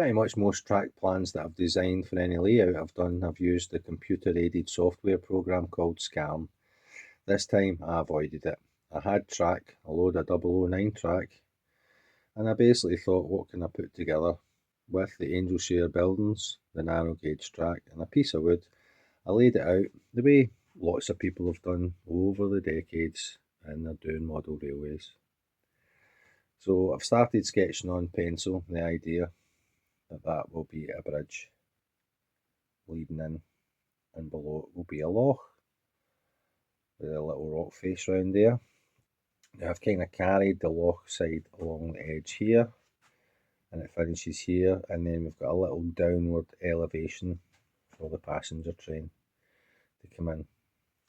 Pretty much most track plans that I've designed for any layout I've used a computer-aided software program called Scam. This time I avoided it. I had track, a load of 009 track, and I basically thought, what can I put together with the Angel Share buildings, the narrow gauge track, and a piece of wood. I laid it out the way lots of people have done over the decades and they're doing model railways. So I've started sketching on pencil the idea that will be a bridge leading in, and below it will be a loch with a little rock face round there. Now I've kind of carried the loch side along the edge here, and it finishes here, and then we've got a little downward elevation for the passenger train to come in.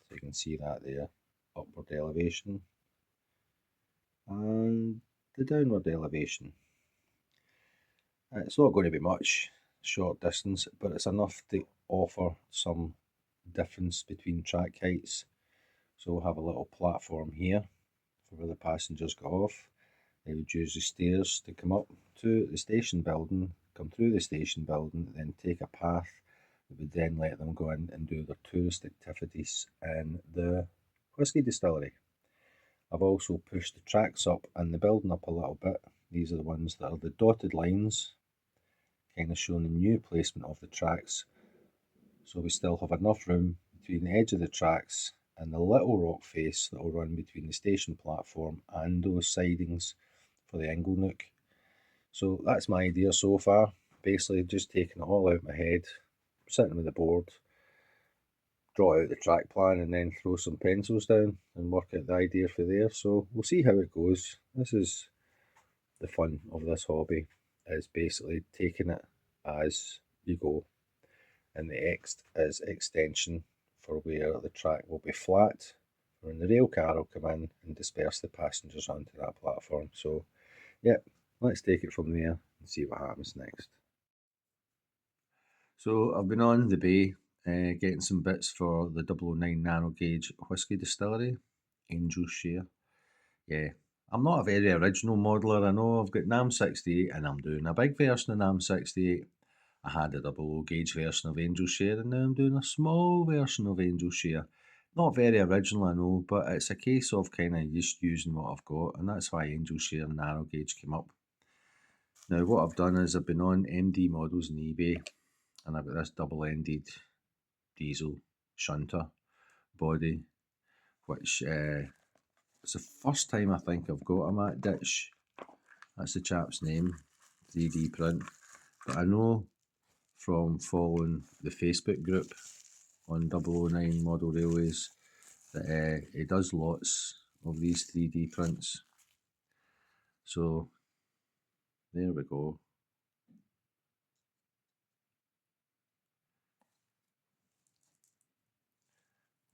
So you can see that there, upward elevation and the downward elevation. It's not going to be much, short distance, but it's enough to offer some difference between track heights. So we'll have a little platform here for where the passengers go off. They would use the stairs to come up to the station building, come through the station building, then take a path that would then let them go in and do their tourist activities in the whisky distillery. I've also pushed the tracks up and the building up a little bit. These are the ones that are the dotted lines, kind of showing the new placement of the tracks. So we still have enough room between the edge of the tracks and the little rock face that will run between the station platform and those sidings for the Ingle Nook. So that's my idea so far. Basically just taking it all out of my head, sitting with the board, draw out the track plan and then throw some pencils down and work out the idea for there. So we'll see how it goes. This is the fun of this hobby, is basically taking it as you go. And the X is extension for where the track will be flat, when the rail car will come in and disperse the passengers onto that platform. So yeah, let's take it from there and see what happens next. So I've been on the bay getting some bits for the 009 narrow gauge whisky distillery, Angel Share. Yeah, I'm not a very original modeller. I know I've got NAM 68 and I'm doing a big version of NAM 68. I had a 00 gauge version of Angel Share and now I'm doing a small version of Angel Share. Not very original, I know, but it's a case of kind of just using what I've got, and that's why Angel Share and narrow gauge came up. Now what I've done is I've been on MD models on eBay, and I've got this double-ended diesel shunter body, which it's the first time I think I've got a matte ditch. That's the chap's name, 3D print. But I know from following the Facebook group on 009 Model Railways that he does lots of these 3D prints. So there we go.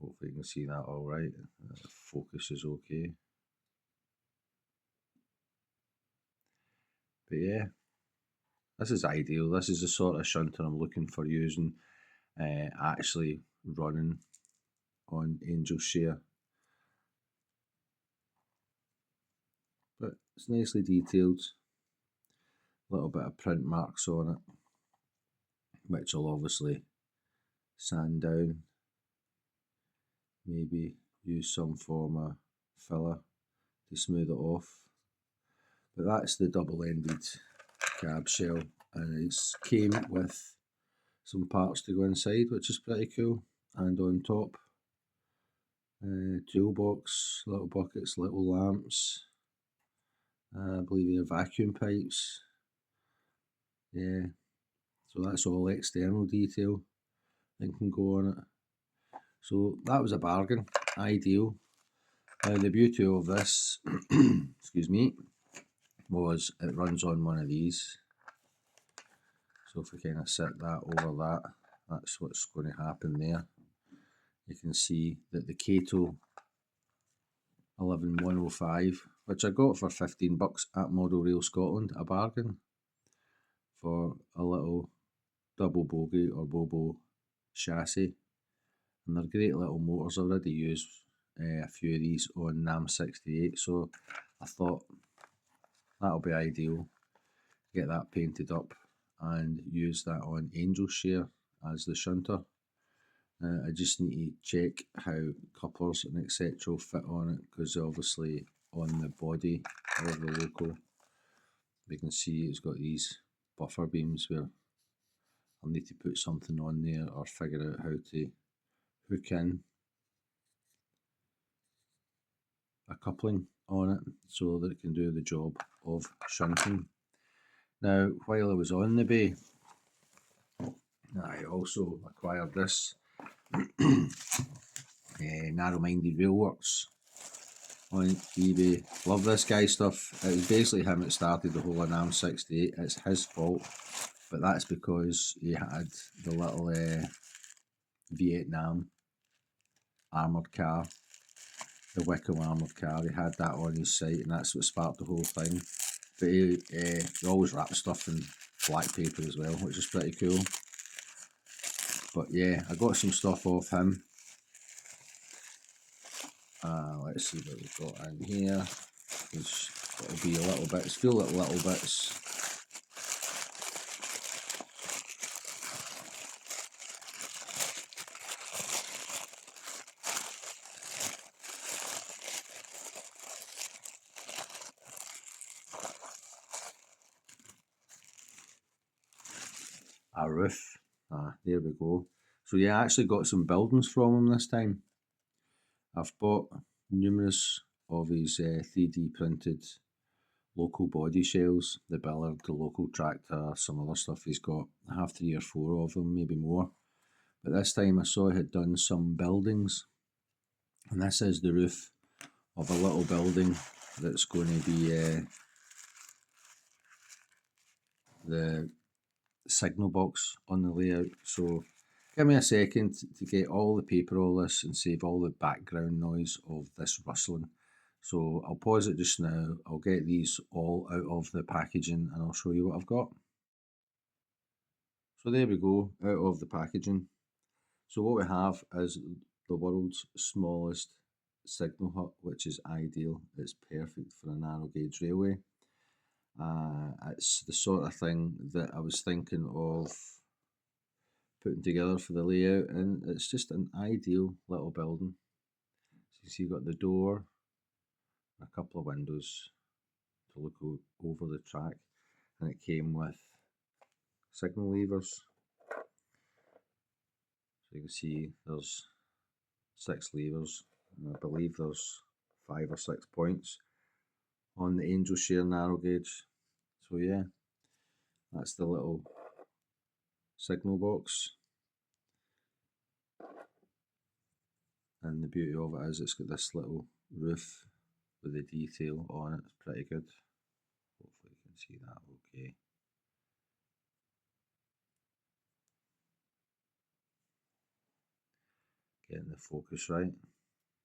Hopefully you can see that all right. The focus is okay. But yeah, this is ideal. This is the sort of shunter I'm looking for using, actually running on Angel Share. But it's nicely detailed. A little bit of print marks on it, which I'll obviously sand down. Maybe use some form of filler to smooth it off. But that's the double-ended cab shell, and it came with some parts to go inside, which is pretty cool. And on top, toolbox, little buckets, little lamps, I believe they're vacuum pipes. Yeah, so that's all external detail that can go on it. So that was a bargain, ideal. Now the beauty of this, excuse me, was it runs on one of these. So if we kind of set that over that, that's what's going to happen there. You can see that the Cato 11105, which I got for $15 at Model Rail Scotland, a bargain for a little double bogie or bobo chassis. And they're great little motors. I already used a few of these on NAM 68, so I thought that'll be ideal. Get that painted up and use that on Angel Share as the shunter. I just need to check how couplers and etc. fit on it, because obviously on the body of the loco we can see it's got these buffer beams where I'll need to put something on there or figure out how to hook in a coupling on it so that it can do the job of shunting. Now, while I was on the bay, I also acquired this Narrow-Minded Railworks on eBay. Love this guy's stuff. It was basically him that started the whole Anam 68. It's his fault, but that's because he had the little Vietnam armoured car, the Wickham armoured car. He had that on his site, and that's what sparked the whole thing. But he always wraps stuff in black paper as well, which is pretty cool. But yeah, I got some stuff off him. Let's see what we've got in here. It'll be a little bits, full of little bits. A roof. There we go. So yeah, I actually got some buildings from him this time. I've bought numerous of his 3D printed local body shells, the Billard, the local tractor, some other stuff he's got. I have 3 or 4 of them, maybe more. But this time I saw he had done some buildings, and this is the roof of a little building that's going to be the signal box on the layout. So give me a second to get all the paper, all this, and save all the background noise of this rustling. So I'll pause it just now. I'll get these all out of the packaging and I'll show you what I've got. So there we go, out of the packaging. So what we have is the world's smallest signal hut, which is ideal. It's perfect for a narrow gauge railway. It's the sort of thing that I was thinking of putting together for the layout, and it's just an ideal little building. So you see you've got the door, a couple of windows to look over the track, and it came with signal levers. So you can see there's 6 levers, and I believe there's 5 or 6 points on the Angel Share narrow gauge. So yeah, that's the little signal box, and the beauty of it is it's got this little roof with the detail on it. It's pretty good. Hopefully you can see that okay. Getting the focus right,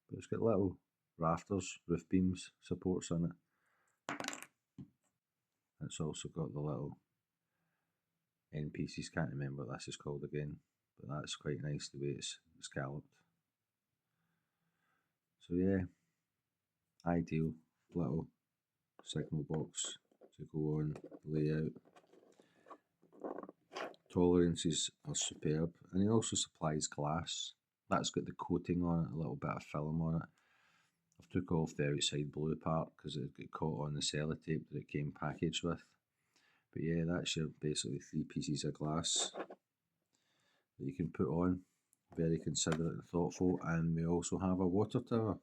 but it's got little rafters, roof beams, supports in it. It's also got the little end pieces, can't remember what this is called again, but that's quite nice the way it's scalloped. So yeah, ideal little signal box to go on the layout. Tolerances are superb, and he also supplies glass. That's got the coating on it, a little bit of film on it. I've took off the outside blue part because it got caught on the sellotape that it came packaged with. But yeah, that's your basically 3 pieces of glass that you can put on. Very considerate and thoughtful. And we also have a water tower,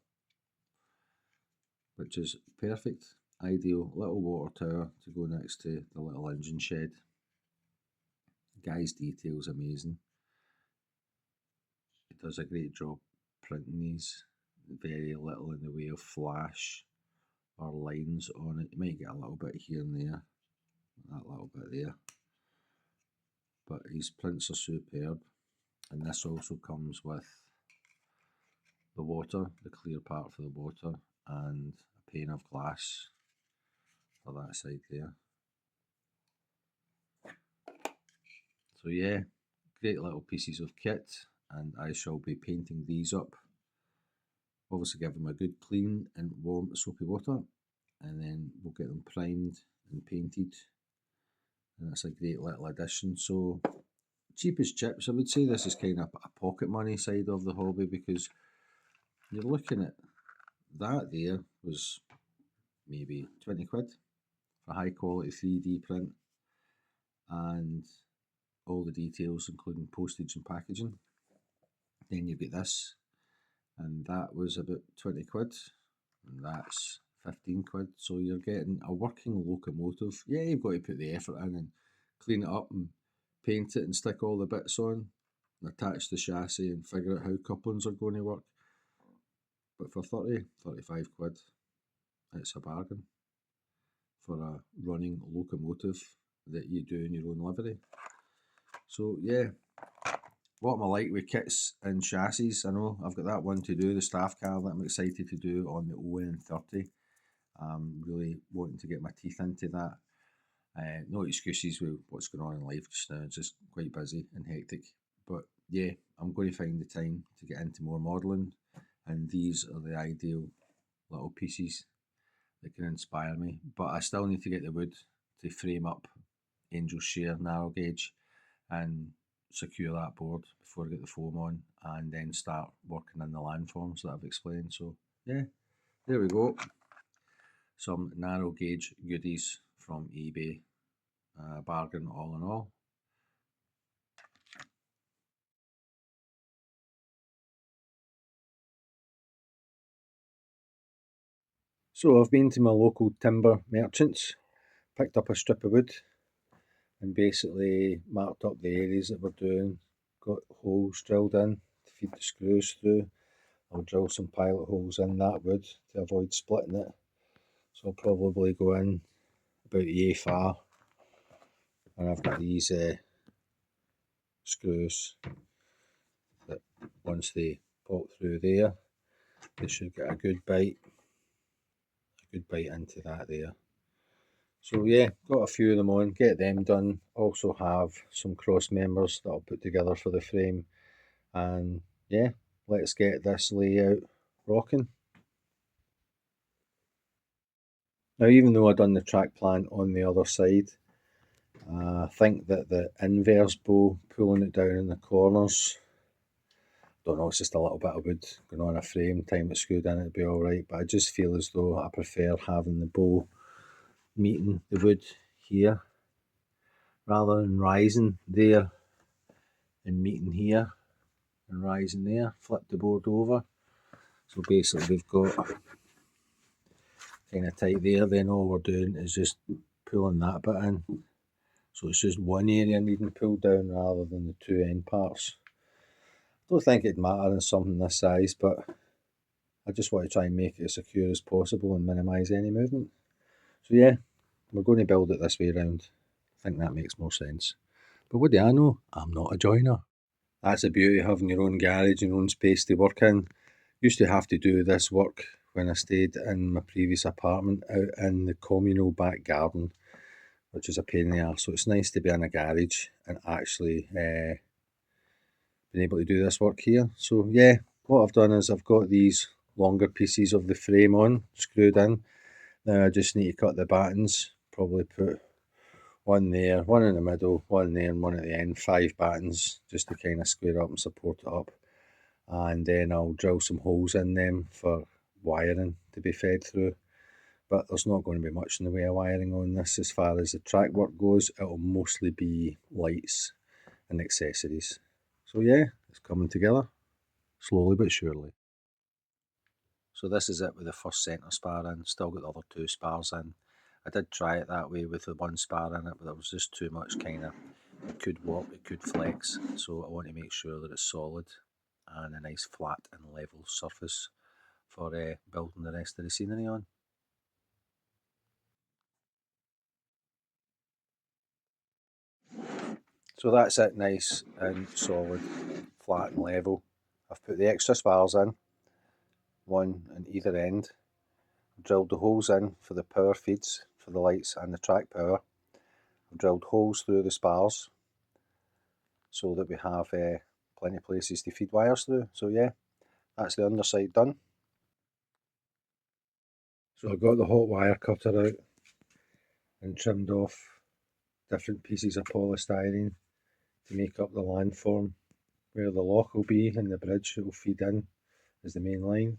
which is perfect. Ideal little water tower to go next to the little engine shed. Guy's detail's amazing. He does a great job printing these. Very little in the way of flash or lines on it. You might get a little bit here and there, that little bit there, but his prints are superb. And this also comes with the water, the clear part for the water, and a pane of glass for that side there. So yeah, great little pieces of kit, and I shall be painting these up. Obviously give them a good clean and warm soapy water, and then we'll get them primed and painted and it's a great little addition. So cheap as chips, I would say this is kind of a pocket money side of the hobby, because you're looking at that there was maybe 20 quid for high quality 3D print and all the details including postage and packaging. Then you get this, and that was about 20 quid, and that's 15 quid. So you're getting a working locomotive. Yeah, you've got to put the effort in and clean it up and paint it and stick all the bits on and attach the chassis and figure out how couplings are going to work. But for 30, 35 quid, it's a bargain for a running locomotive that you do in your own livery. So yeah, what am I like with kits and chassis? I know I've got that one to do, the staff car that I'm excited to do on the ON30. I'm really wanting to get my teeth into that. No excuses with what's going on in life just now, it's just quite busy and hectic. But yeah, I'm going to find the time to get into more modelling, and these are the ideal little pieces that can inspire me. But I still need to get the wood to frame up Angel's Share narrow gauge and secure that board before I get the foam on, and then start working in the landforms that I've explained. So yeah, there we go. Some narrow gauge goodies from eBay. Bargain all in all. So I've been to my local timber merchants, picked up a strip of wood, and basically marked up the areas that we're doing, got holes drilled in to feed the screws through. I'll drill some pilot holes in that wood to avoid splitting it. So I'll probably go in about yay far, and I've got these screws that once they pop through there, they should get a good bite into that there. So yeah, got a few of them on, get them done. Also have some cross members that I'll put together for the frame, and yeah, let's get this layout rocking. Now, even though I've done the track plan on the other side, I think that the inverse bow, pulling it down in the corners, don't know, it's just a little bit of wood going on a frame, time it's screwed in, it'd be alright, but I just feel as though I prefer having the bow meeting the wood here, rather than rising there and meeting here and rising there. Flip the board over. So basically we've got kind of tight there, then all we're doing is just pulling that bit in. So it's just one area needing pulled down rather than the two end parts. I don't think it'd matter in something this size, but I just want to try and make it as secure as possible and minimise any movement. So yeah, we're going to build it this way around. I think that makes more sense. But what do I know? I'm not a joiner. That's the beauty of having your own garage, your own space to work in. Used to have to do this work when I stayed in my previous apartment out in the communal back garden, which is a pain in the arse. So it's nice to be in a garage and actually been able to do this work here. So yeah, what I've done is I've got these longer pieces of the frame on, screwed in. Now I just need to cut the battens, probably put one there, one in the middle, one there and one at the end, 5 battens just to kind of square up and support it up. And then I'll drill some holes in them for wiring to be fed through. But there's not going to be much in the way of wiring on this as far as the track work goes. It'll mostly be lights and accessories. So yeah, it's coming together, slowly but surely. So this is it with the first centre spar in, still got the other 2 spars in. I did try it that way with the 1 spar in it, but there was just too much kind of, it could warp, it could flex, so I want to make sure that it's solid and a nice flat and level surface for building the rest of the scenery on. So that's it, nice and solid, flat and level. I've put the extra spars in, one on either end. I've drilled the holes in for the power feeds for the lights and the track power. I've drilled holes through the spars so that we have plenty of places to feed wires through. So yeah, that's the underside done. So I got the hot wire cutter out and trimmed off different pieces of polystyrene to make up the landform where the lock will be and the bridge it will feed in as the main line.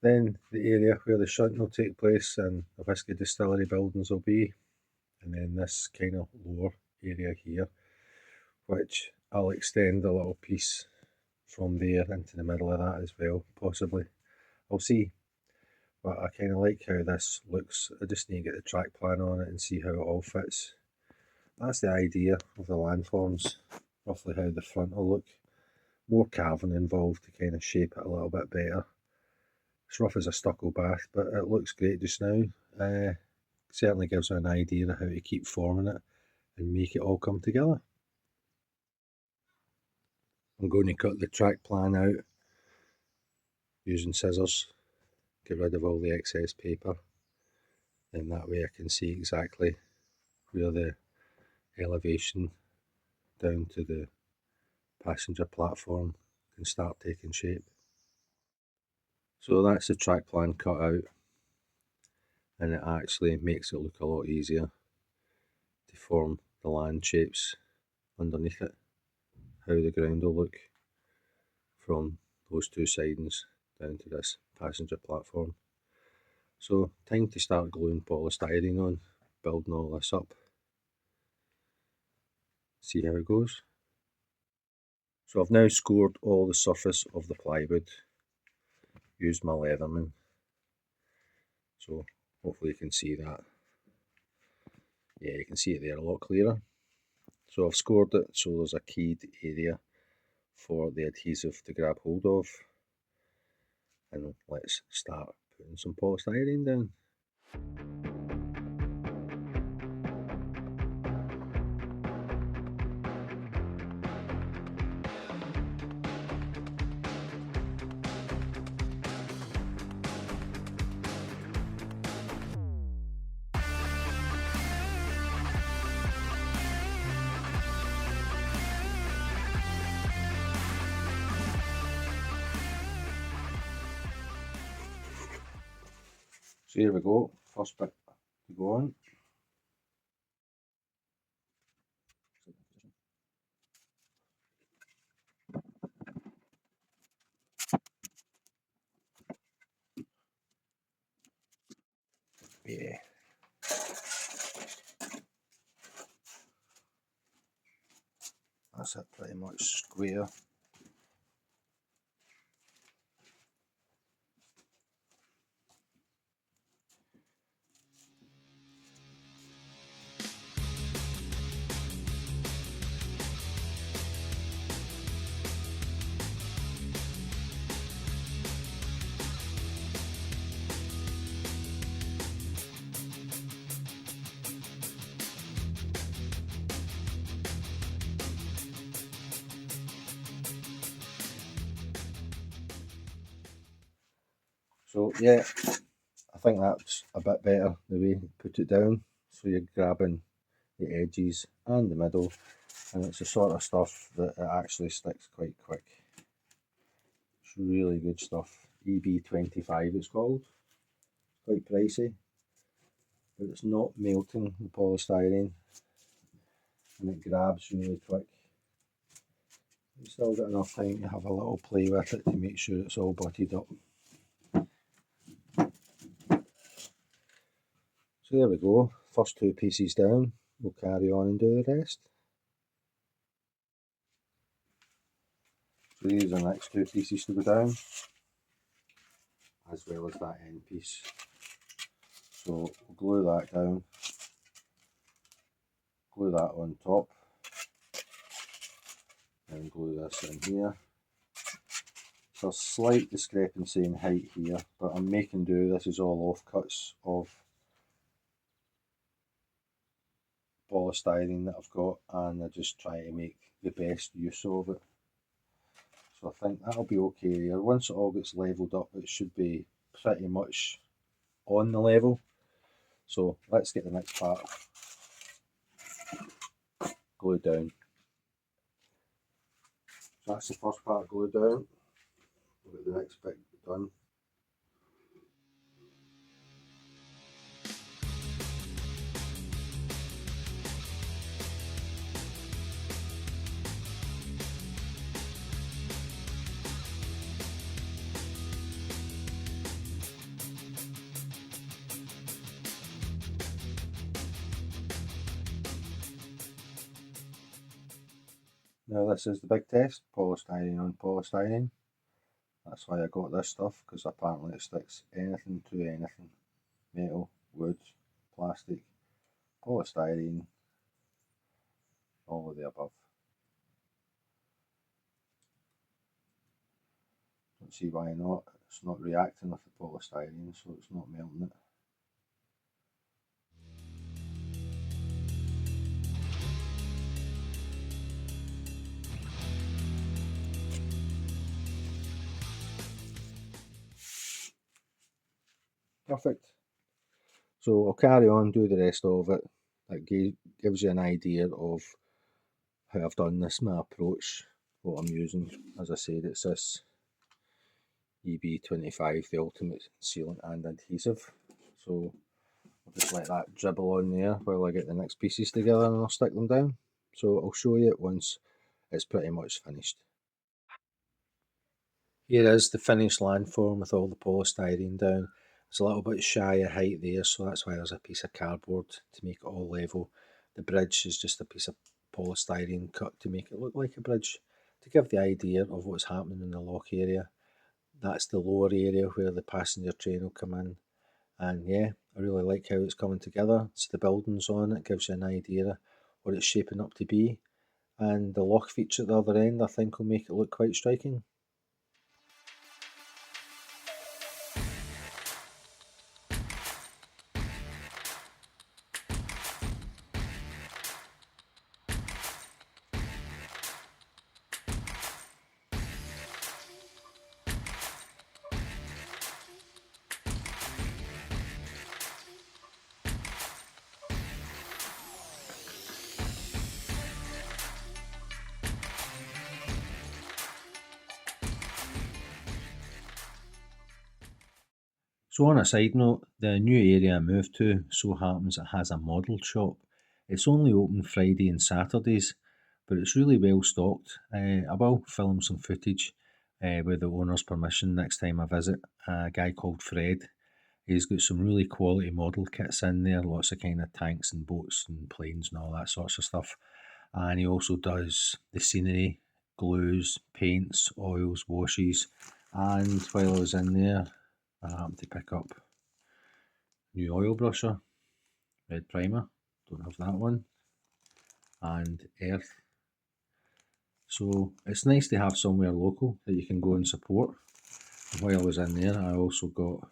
Then the area where the shunting will take place and the whisky distillery buildings will be, and then this kind of lower area here, which I'll extend a little piece from there into the middle of that as well, possibly. I'll see. But I kind of like how this looks. I just need to get the track plan on it and see how it all fits. That's the idea of the landforms, roughly how the front will look. More carving involved to kind of shape it a little bit better. It's rough as a stucco bath, but it looks great just now. Certainly gives me an idea of how to keep forming it and make it all come together. I'm going to cut the track plan out using scissors, get rid of all the excess paper, and that way I can see exactly where the elevation down to the passenger platform can start taking shape. So that's the track plan cut out, and it actually makes it look a lot easier to form the land shapes underneath it, how the ground will look from those two sidings down to this passenger platform. So time to start gluing polystyrene on, building all this up, see how it goes. So I've now scored all the surface of the plywood, used my Leatherman, so hopefully you can see that. Yeah, you can see it there a lot clearer. So I've scored it so there's a keyed area for the adhesive to grab hold of, and let's start putting some polystyrene down. So here we go, first bit to go on. Yeah. That's it, pretty much square. So yeah, I think that's a bit better the way you put it down. So you're grabbing the edges and the middle, and it's the sort of stuff that it actually sticks quite quick. It's really good stuff. EB25 it's called. Quite pricey, but it's not melting the polystyrene, and it grabs really quick. You still got enough time to have a little play with it to make sure it's all butted up. So there we go, first two pieces down. We'll carry on and do the rest. So these are the next two pieces to go down, as well as that end piece. So we'll glue that down, glue that on top, and glue this in here. So a slight discrepancy in height here, but I'm making do. This is all offcuts of polystyrene that I've got, and I just try to make the best use of it. So I think that'll be okay here. Once it all gets levelled up, it should be pretty much on the level. So let's get the next part glued down. So that's the first part glued down. We'll get the next bit done. Now this is the big test, polystyrene on polystyrene. That's why I got this stuff, because apparently it sticks anything to anything. Metal, wood, plastic, polystyrene, all of the above. Don't see why not. It's not reacting with the polystyrene, so it's not melting it. Perfect. So I'll carry on, do the rest of it. That gives you an idea of how I've done this, my approach, what I'm using. As I said, it's this EB25, the ultimate sealant and adhesive. So I'll just let that dribble on there while I get the next pieces together and I'll stick them down. So I'll show you it once it's pretty much finished. Here is the finished landform with all the polystyrene down. It's a little bit shy of height there, so that's why there's a piece of cardboard to make it all level. The bridge is just a piece of polystyrene cut to make it look like a bridge, to give the idea of what's happening in the lock area. That's the lower area where the passenger train will come in. And yeah, I really like how it's coming together. It's the buildings on it, gives you an idea what it's shaping up to be. And the lock feature at the other end, I think, will make it look quite striking. So on a side note, the new area I moved to so happens it has a model shop. It's only open Friday and Saturdays, but it's really well stocked. I will film some footage with the owner's permission next time I visit. A guy called Fred. He's got some really quality model kits in there, lots of kind of tanks and boats and planes and all that sorts of stuff. And he also does the scenery, glues, paints, oils, washes. And while I was in there, I happened to pick up new oil brusher, red primer, don't have that one, and earth. So it's nice to have somewhere local that you can go and support. And while I was in there, I also got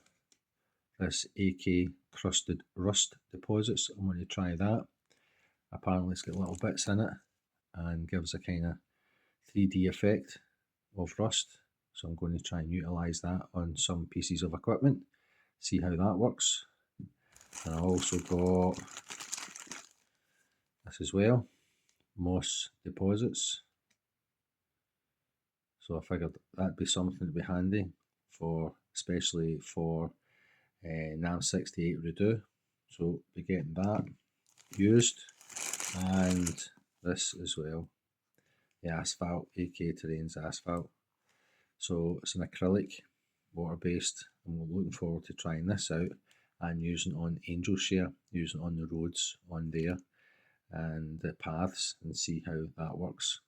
this AK crusted rust deposits. I'm going to try that. Apparently it's got little bits in it and gives a kind of 3D effect of rust. So I'm going to try and utilise that on some pieces of equipment, see how that works. And I also got this as well, moss deposits. So I figured that'd be something to be handy for, especially for NAM 68 Redo. So be getting that used, and this as well, the asphalt, AK Terrains asphalt. So it's an acrylic, water-based, and we're looking forward to trying this out and using it on Angel Share, using it on the roads on there and the paths, and see how that works.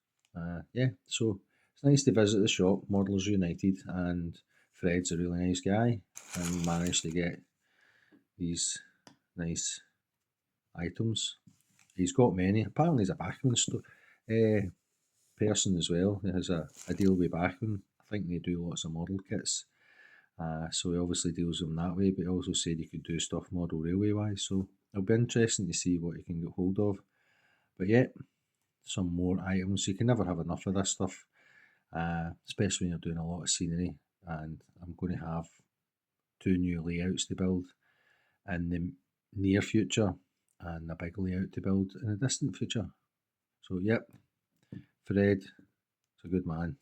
Yeah, so it's nice to visit the shop, Modellers United, and Fred's a really nice guy and managed to get these nice items. He's got many. Apparently he's a Bachman person as well. He has a deal with Bachman. I think they do lots of model kits. So he obviously deals with them that way, but he also said he could do stuff model railway wise. So it'll be interesting to see what he can get hold of. But yeah, some more items. You can never have enough of this stuff, especially when you're doing a lot of scenery. And I'm going to have 2 new layouts to build in the near future and a big layout to build in the distant future. So yep, Fred, it's a good man.